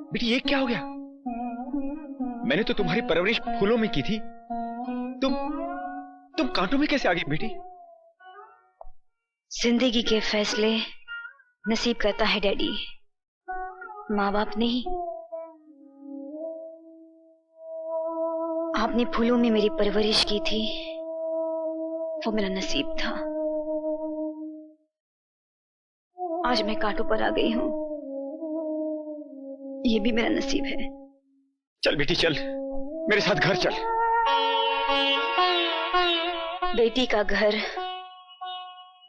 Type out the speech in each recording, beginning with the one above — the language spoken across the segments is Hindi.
बेटी ये क्या हो गया? मैंने तो तुम्हारी परवरिश फूलों में की थी, तुम कांटों में कैसे आ गई बेटी? जिंदगी के फैसले नसीब करता है डैडी, माँ बाप नहीं। आपने फूलों में मेरी परवरिश की थी, वो मेरा नसीब था। आज मैं कांटों पर आ गई हूं, ये भी मेरा नसीब है। चल बेटी चल, मेरे साथ घर चल। बेटी का घर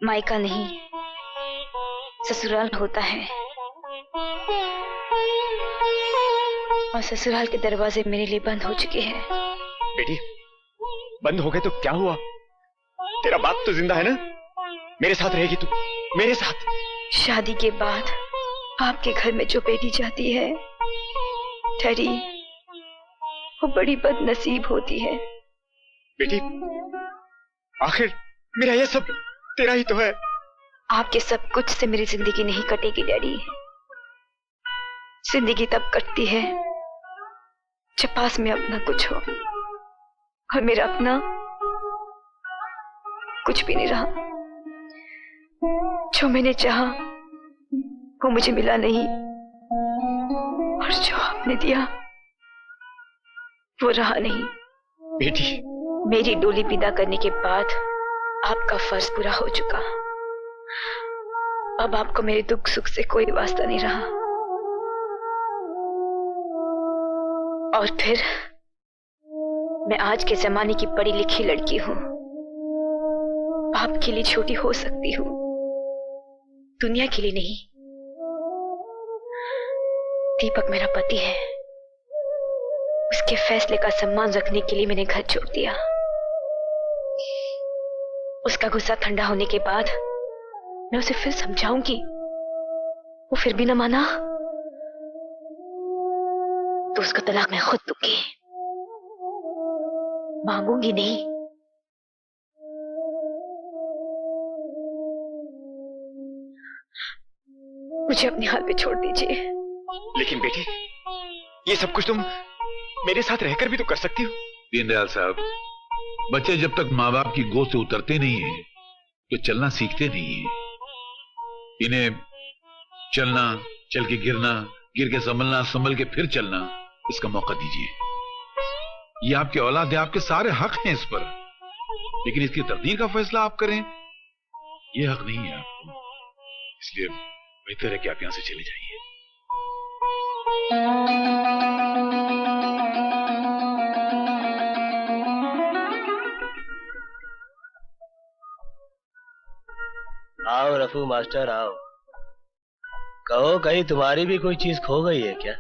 मायका नहीं, ससुराल होता है, और ससुराल के दरवाजे मेरे लिए बंद हो चुके हैं। बेटी बंद हो गए तो क्या हुआ? तेरा बाप तो जिंदा है ना? मेरे साथ रहेगी तू, मेरे साथ। शादी के बाद आपके घर में जो बेटी जाती है डैडी, वो बड़ी बदनसीब होती है। बेटी आखिर मेरा ये सब तेरा ही तो है। आपके सब कुछ से मेरी जिंदगी नहीं कटेगी डैडी। जिंदगी तब कटती है जब पास में अपना कुछ हो, और मेरा अपना कुछ भी नहीं रहा। जो मैंने चाहा वो मुझे मिला नहीं, और जो आपने दिया वो रहा नहीं। बेटी मेरी डोली विदा करने के बाद आपका फर्ज पूरा हो चुका। अब आपको मेरे दुख सुख से कोई वास्ता नहीं रहा। और फिर मैं आज के जमाने की पढ़ी लिखी लड़की हूं, आपके लिए छोटी हो सकती हूं, दुनिया के लिए नहीं। दीपक मेरा पति है, उसके फैसले का सम्मान रखने के लिए मैंने घर छोड़ दिया। उसका गुस्सा ठंडा होने के बाद मैं उसे फिर समझाऊंगी, वो फिर भी न माना तो उसका तलाक मैं खुद दूंगी, मांगूंगी नहीं। मुझे अपने हाल पे छोड़ दीजिए। लेकिन बेटी ये सब कुछ तुम मेरे साथ रहकर भी तो कर सकती हो। दीनदयाल साहब, बच्चे जब तक माँ बाप की गोद से उतरते नहीं है तो चलना सीखते नहीं है। इन्हें चलना, चल के गिरना, गिर के संभलना, संभल के फिर चलना, इसका मौका दीजिए। ये आपके औलाद है, आपके सारे हक हैं इस पर, लेकिन इसकी तकदीर का फैसला आप करें, ये हक नहीं है आपको। इसलिए बेहतर है कि आप यहां से चले जाइए। आओ रफू मास्टर आओ। कहो कहीं तुम्हारी भी कोई चीज खो गई है क्या?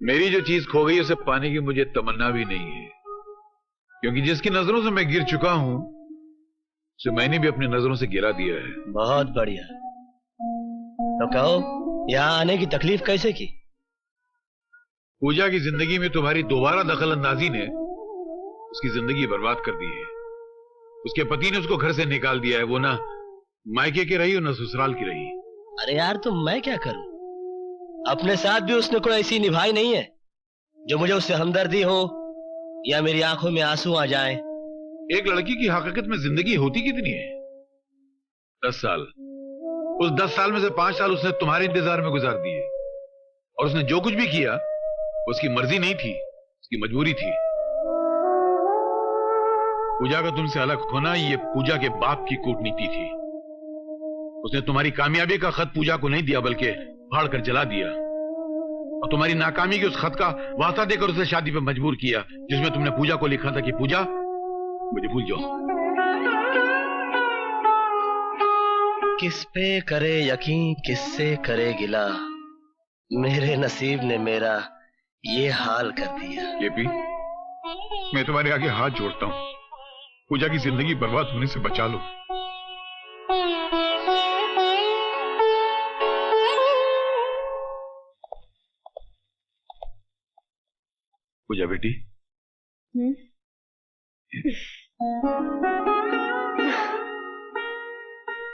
मेरी जो चीज खो गई उसे पाने की मुझे तमन्ना भी नहीं है, क्योंकि जिसकी नजरों से मैं गिर चुका हूं उसे मैंने भी अपनी नजरों से गिरा दिया है। बहुत बढ़िया। तो कहो यहाँ आने की तकलीफ कैसे की? पूजा की जिंदगी में तुम्हारी दोबारा दखल अंदाजी ने उसकी जिंदगी बर्बाद कर दी है। उसके पति ने उसको घर से निकाल दिया है। वो ना मायके की रही और ना ससुराल की रही। अरे यार तो मैं क्या करूं? अपने साथ भी उसने कोई ऐसी निभाई नहीं है जो मुझे उससे हमदर्दी हो या मेरी आंखों में आंसू आ जाए। एक लड़की की हकीकत में जिंदगी होती कितनी है? 10 साल। उस 10 साल में से 5 साल उसने तुम्हारे इंतजार में गुजार दिए, और उसने जो कुछ भी किया उसकी मर्जी नहीं थी, उसकी मजबूरी थी। पूजा का तुमसे अलग होना ये पूजा के बाप की कूटनीति थी। उसने तुम्हारी कामयाबी का खत पूजा को नहीं दिया बल्कि फाड़ कर जला दिया, और तुम्हारी नाकामी के उस खत का वास्ता देकर उसे शादी पर मजबूर किया जिसमें तुमने पूजा को लिखा था कि पूजा मुझे भूल जाओ। किस पे करे यकीन, किससे करे गिला, मेरे नसीब ने मेरा ये हाल कर दिया। ये भी मैं तुम्हारे आगे हाथ जोड़ता हूं, पूजा की जिंदगी बर्बाद होने से बचा लो। पूजा बेटी।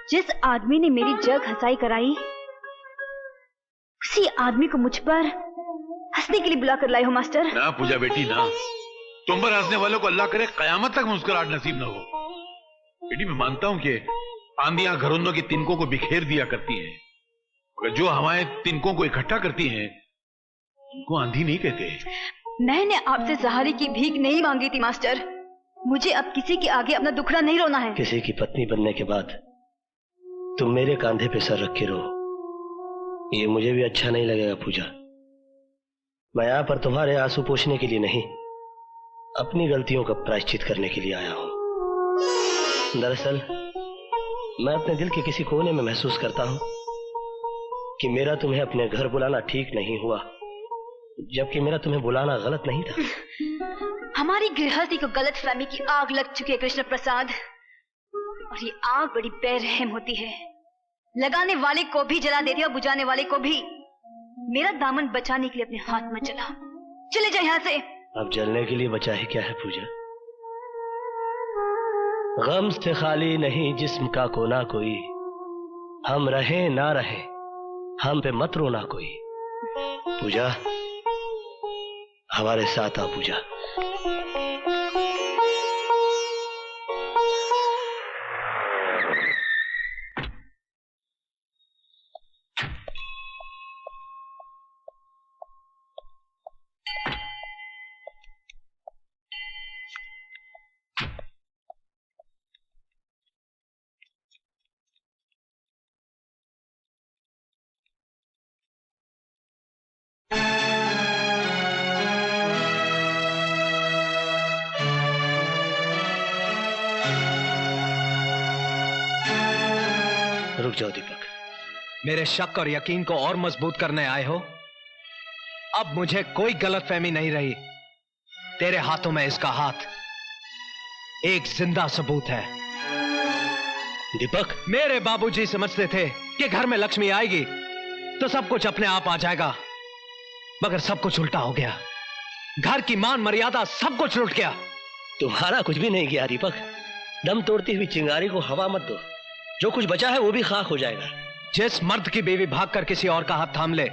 जिस आदमी ने मेरी जग हंसाई कराई, उसी आदमी को मुझ पर हंसने के लिए बुला कर लाए हो मास्टर। ना पूजा बेटी ना, तुम पर हंसने वालों को अल्लाह करे कयामत तक मुस्कुराहट नसीब न हो। बेटी मैं मानता हूं कि आंधियां घरौंदों की तिनकों को बिखेर दिया करती हैं, मगर जो हवाएं तिनकों को इकट्ठा करती हैं उनको आंधी नहीं कहते। मैंने आपसे सहारे की भीख नहीं मांगी थी मास्टर। मुझे अब किसी के आगे अपना दुखड़ा नहीं रोना है। किसी की पत्नी बनने के बाद तुम मेरे कांधे पे सर रख के रो, ये मुझे भी अच्छा नहीं लगेगा पूजा। मैं यहाँ पर तुम्हारे आंसू पोंछने के लिए नहीं, अपनी गलतियों का प्रायश्चित करने के लिए आया हूं। दरअसल मैं अपने दिल के किसी कोने में महसूस करता हूं कि मेरा तुम्हें अपने घर बुलाना ठीक नहीं हुआ, जबकि मेरा तुम्हें बुलाना गलत नहीं था। हमारी गृहस्थी को गलत फहमी की आग लग चुकी है कृष्ण प्रसाद, और ये आग बड़ी बेरहम होती है, लगाने वाले को भी जला देती है और बुझाने वाले को भी। मेरा दामन बचाने के लिए अपने हाथ मत जला, चले जाए यहाँ से। अब जलने के लिए बचा ही क्या है पूजा? गम से खाली नहीं जिस्म का कोना कोई, हम रहे ना रहे हम पे मत रोना कोई। पूजा हमारे साथ आ पूजा। रुक जाओ दीपक। मेरे शक और यकीन को और मजबूत करने आए हो? अब मुझे कोई गलतफहमी नहीं रही। तेरे हाथों में इसका हाथ एक जिंदा सबूत है। दीपक, मेरे बाबूजी समझते थे कि घर में लक्ष्मी आएगी तो सब कुछ अपने आप आ जाएगा, मगर सब कुछ उल्टा हो गया। घर की मान मर्यादा सब कुछ लुट गया। तुम्हारा कुछ भी नहीं गया दीपक। दम तोड़ती हुई चिंगारी को हवा मत दो, जो कुछ बचा है वो भी खाक हो जाएगा। जिस मर्द की बीवी भागकर किसी और का हाथ थाम ले,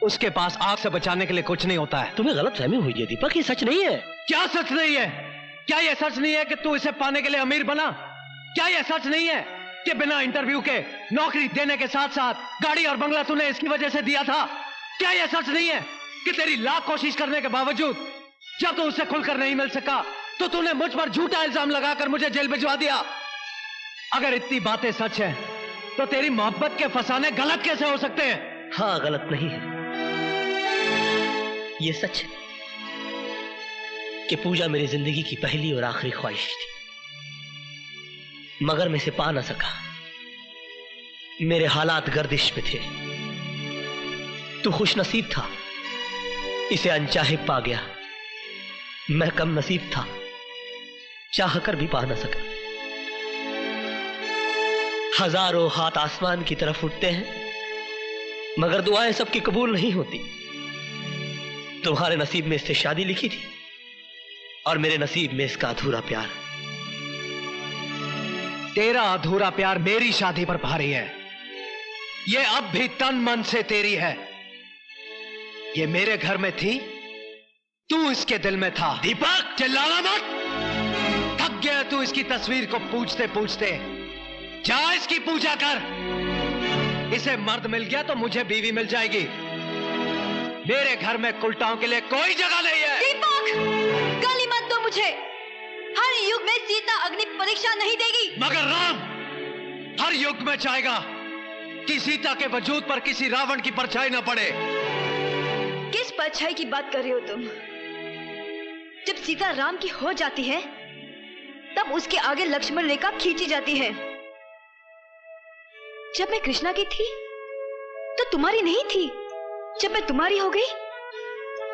उसके पास आग से बचाने के लिए कुछ नहीं होता है। तुम्हें गलतफहमी हुई है दीपक, ये सच नहीं है। क्या सच नहीं है? क्या यह सच नहीं है कि तू इसे पाने के लिए अमीर बना? क्या यह सच नहीं है कि बिना इंटरव्यू के नौकरी देने के साथ साथ गाड़ी और बंगला तूने इसकी वजह से दिया था? क्या यह सच नहीं है कि तेरी लाख कोशिश करने के बावजूद जब तू उससे खुलकर नहीं मिल सका तो तूने मुझ पर झूठा इल्जाम लगाकर मुझे जेल भिजवा दिया? अगर इतनी बातें सच हैं, तो तेरी मोहब्बत के फसाने गलत कैसे हो सकते हैं? हाँ, गलत नहीं है। ये सच है कि पूजा मेरी जिंदगी की पहली और आखिरी ख्वाहिश थी, मगर मैं इसे पा ना सका। मेरे हालात गर्दिश में थे। तू खुश नसीब था, इसे अनचाहे पा गया। मैं कम नसीब था, चाह कर भी पा ना सका। हजारों हाथ आसमान की तरफ उठते हैं, मगर दुआएं सबकी कबूल नहीं होती। तुम्हारे नसीब में इससे शादी लिखी थी और मेरे नसीब में इसका अधूरा प्यार। तेरा अधूरा प्यार मेरी शादी पर भारी है। ये अब भी तन मन से तेरी है। ये मेरे घर में थी, तू इसके दिल में था। दीपक, चिल्लाना मत। थक गया तू इसकी तस्वीर को पूछते पूछते। जा इसकी पूजा कर। इसे मर्द मिल गया तो मुझे बीवी मिल जाएगी। मेरे घर में कुलटाओं के लिए कोई जगह नहीं है। दीपक, गाली मत दो मुझे। हर युग में सीता अग्नि परीक्षा नहीं देगी, मगर राम हर युग में चाहेगा कि सीता के वजूद पर किसी रावण की परछाई न पड़े। किस परछाई की बात कर रहे हो तुम? जब सीता राम की हो जाती है तब उसके आगे लक्ष्मण रेखा खींची जाती है। जब मैं कृष्णा की थी तो तुम्हारी नहीं थी। जब मैं तुम्हारी हो गई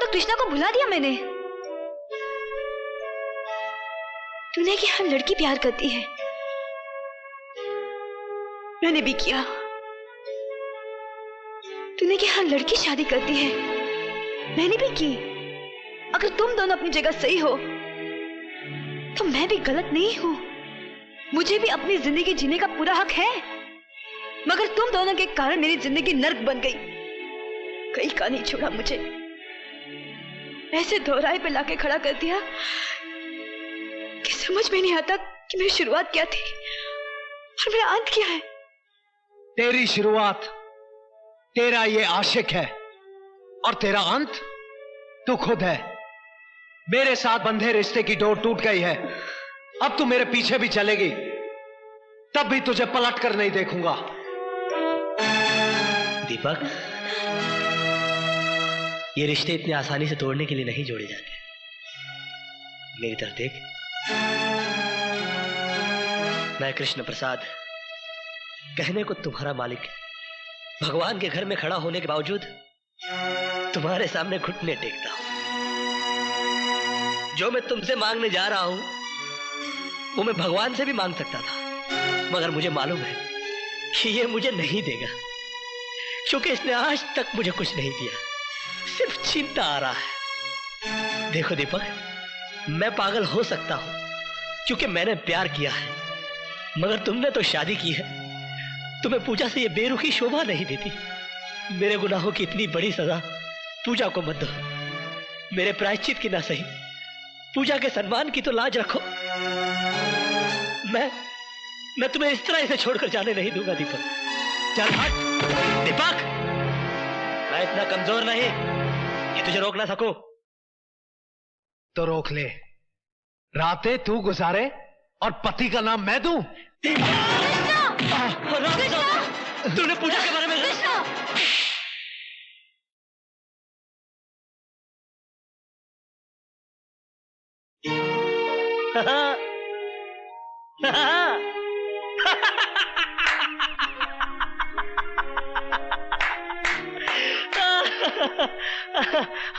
तो कृष्णा को भुला दिया मैंने। तूने कि हर लड़की प्यार करती है, मैंने भी किया। तूने कि हर लड़की शादी करती है, मैंने भी की। अगर तुम दोनों अपनी जगह सही हो तो मैं भी गलत नहीं हूं। मुझे भी अपनी जिंदगी जीने का पूरा हक है, मगर तुम दोनों के कारण मेरी जिंदगी नर्क बन गई। कहीं का नहीं छोड़ा मुझे। ऐसे दोहराए पे लाके खड़ा कर दिया कि समझ में नहीं आता कि मेरी शुरुआत क्या थी और मेरा अंत क्या है। तेरी शुरुआत तेरा ये आशिक है और तेरा अंत तू खुद है। मेरे साथ बंधे रिश्ते की डोर टूट गई है। अब तू मेरे पीछे भी चलेगी तब भी तुझे पलट कर नहीं देखूंगा। दीपक, ये रिश्ते इतनी आसानी से तोड़ने के लिए नहीं जोड़े जाते। मेरी तरफ देख, मैं कृष्ण प्रसाद, कहने को तुम्हारा मालिक, भगवान के घर में खड़ा होने के बावजूद तुम्हारे सामने घुटने टेकता हूं। जो मैं तुमसे मांगने जा रहा हूं वो मैं भगवान से भी मांग सकता था, मगर मुझे मालूम है कि ये मुझे नहीं देगा, क्योंकि इसने आज तक मुझे कुछ नहीं दिया, सिर्फ चिंता आ रहा है। देखो दीपक, मैं पागल हो सकता हूं क्योंकि मैंने प्यार किया है, मगर तुमने तो शादी की है। तुम्हें पूजा से ये बेरुखी शोभा नहीं देती। मेरे गुनाहों की इतनी बड़ी सजा पूजा को मत दो। मेरे प्रायश्चित की ना सही, पूजा के सम्मान की तो लाज रखो। मैं तुम्हें इस तरह इसे छोड़कर जाने नहीं दूंगा दीपक। चल हट दीपक, मैं इतना कमजोर नहीं कि तुझे रोक ना सकूं। तो रोक ले, रातें तू गुजारे और पति का नाम मैं दूं। तूने पूजा के बारे में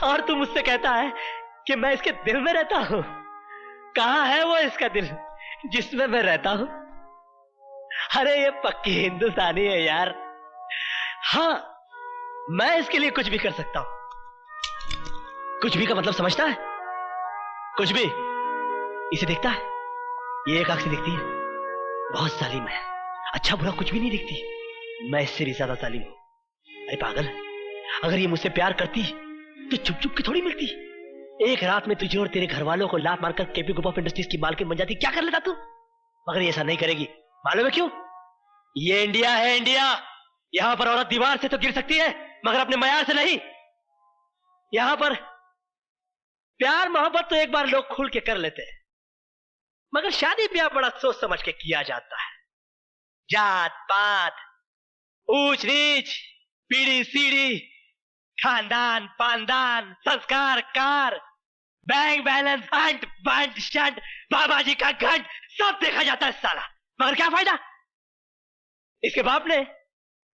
और तू मुझसे कहता है कि मैं इसके दिल में रहता हूं। कहां है वो इसका दिल जिसमें मैं रहता हूं? अरे ये पक्की हिंदुस्तानी है यार। हाँ, मैं इसके लिए कुछ भी कर सकता हूं। कुछ भी का मतलब समझता है? कुछ भी। इसे देखता है, ये एक आंख से देखती है, बहुत जालिम है, अच्छा बुरा कुछ भी नहीं देखती। मैं इससे भी ज्यादा जालिम हूं। अरे पागल, अगर ये मुझसे प्यार करती तो चुप चुप के थोड़ी मिलती। एक रात में तुझे और तेरे घर वालों को लात मारकर केपी ग्रुप ऑफ इंडस्ट्रीज की मालकिन बन जाती। क्या कर लेता तू? मगर ये ऐसा नहीं करेगी। मालूम है क्यों? ये इंडिया है, इंडिया। यहां पर औरत दीवार से तो गिर सकती है, मगर अपने मयार से नहीं। यहां पर प्यार मोहब्बत तो एक बार लोग खुल के कर लेते हैं, मगर शादी ब्याह बड़ा सोच समझ के किया जाता है। जात पात, ऊंच नीच, पीढ़ी सीढ़ी, खानदान पानदान, संस्कार कार, बैंक बैलेंस, अंट बंट शंट, बाबा जी का घंट, सब देखा जाता है साला। मगर क्या फायदा? इसके बाप ने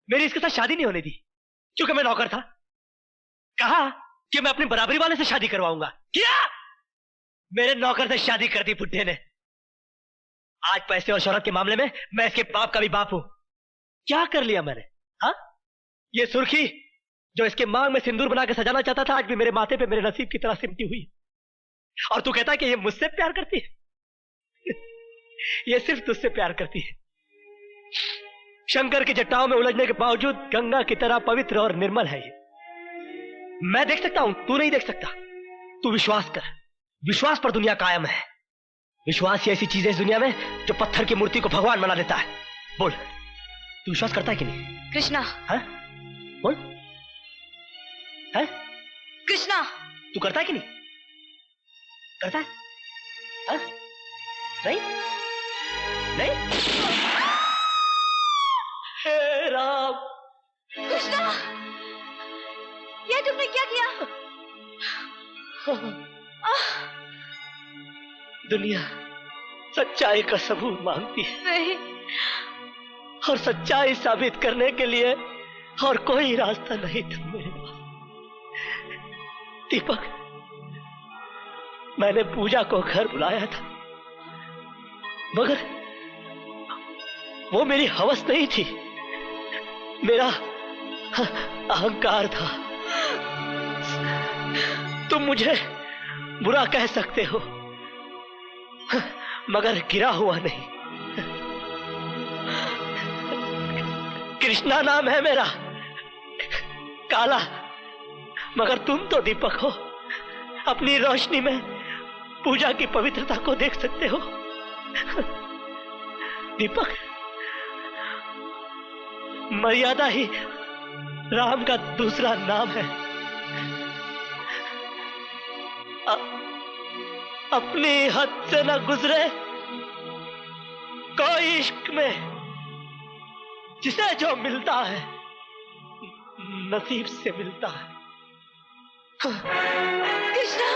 मेरी इसके साथ शादी नहीं होने दी, क्योंकि मैं नौकर था। कहा कि मैं अपनी बराबरी वाले से शादी करवाऊंगा। क्या? मेरे नौकर से शादी कर दी बुड्ढे ने। आज पैसे और शोहरत के मामले में मैं इसके बाप का भी बाप हूं। क्या कर लिया मैंने? हाँ, ये सुर्खी जो इसके मांग में सिंदूर बना के सजाना चाहता था, आज भी मेरे माथे पे मेरे नसीब की तरह सिमटी हुई। और तू कहता है कि ये मुझसे प्यार करती है? ये सिर्फ तुझसे प्यार करती है। शंकर की जटाओं में उलझने के बावजूद गंगा की तरह पवित्र और निर्मल है ये। मैं देख सकता हूं, तू नहीं देख सकता। तू विश्वास कर, विश्वास पर दुनिया कायम है। विश्वास ही ऐसी चीज है इस दुनिया में जो पत्थर की मूर्ति को भगवान बना देता है। बोल, तू विश्वास करता है कि नहीं? कृष्णा। है? बोल, है? कृष्णा, तू करता है कि नहीं? करता है? है? नहीं? नहीं? हे राम! कृष्णा, ये तुमने क्या किया? दुनिया सच्चाई का सबूत मांगती है। नहीं। और सच्चाई साबित करने के लिए और कोई रास्ता नहीं था मेरे पास। दीपक, मैंने पूजा को घर बुलाया था, मगर वो मेरी हवस नहीं थी, मेरा अहंकार था। तुम मुझे बुरा कह सकते हो, मगर गिरा हुआ नहीं। कृष्णा नाम है मेरा, काला, मगर तुम तो दीपक हो। अपनी रोशनी में पूजा की पवित्रता को देख सकते हो। दीपक, मर्यादा ही राम का दूसरा नाम है। अपनी हद से न गुजरे कोई इश्क में, जिसे जो मिलता है नसीब से मिलता है। कृष्णा